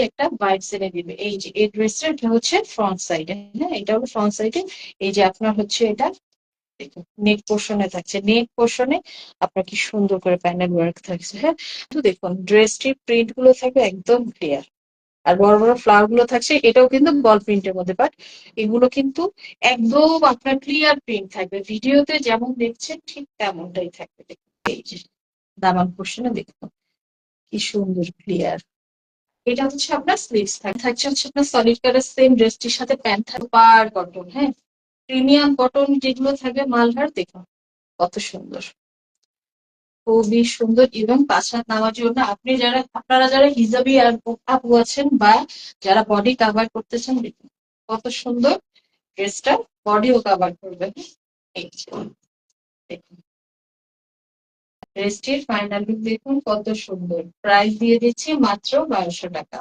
একটা ভাইবস এনে দিবে। এই যে এই ড্রেসটা, এটা হচ্ছে ফ্রন্ট সাইডে, হ্যাঁ এটা হলো ফ্রন্ট সাইডে। এই যে আপনার হচ্ছে এটা দেখুন নেক পোর্শনে থাকছে, নেক পোর্শনে আপনার কি সুন্দর করে প্যানেল ওয়ার্ক থাকছে, হ্যাঁ। তো দেখুন ড্রেসটির প্রিন্ট গুলো থাকবে একদম ক্লিয়ার, আর বড় বড় ফ্লাওয়ার গুলো থাকছে, এটাও কিন্তু বল প্রিন্টের মধ্যে, বাট এগুলো কিন্তু একদম আপনার ক্লিয়ার প্রিন্ট থাকবে, ভিডিওতে যেমন দেখছেন ঠিক তেমনটাই থাকবে। দেখুন এই যে দামান পোর্শনে দেখুন কি সুন্দর ক্লিয়ার। এটা হচ্ছে আপনার স্লিভস থাকছে হচ্ছে আপনার সলিড কালার সেম ড্রেসটির সাথে প্যান্ট থাকবে পার কটন, হ্যাঁ প্রিমিয়াম কটন যেগুলো থাকবে মালহার, দেখুন কত সুন্দর, খুবই সুন্দর। এবং পাঁচ হাত নামার জন্য আপনারা যারা হিজাবি আর আপু আছেন বা যারা বডি কাভার করতেছেন, দেখুন কত সুন্দর ড্রেসটা বডিও কাভার করবে। এই যে দেখুন ড্রেসটির ফাইনাল লুক দেখুন কত সুন্দর, প্রাইস দিয়ে দিচ্ছি মাত্র 1200 টাকা।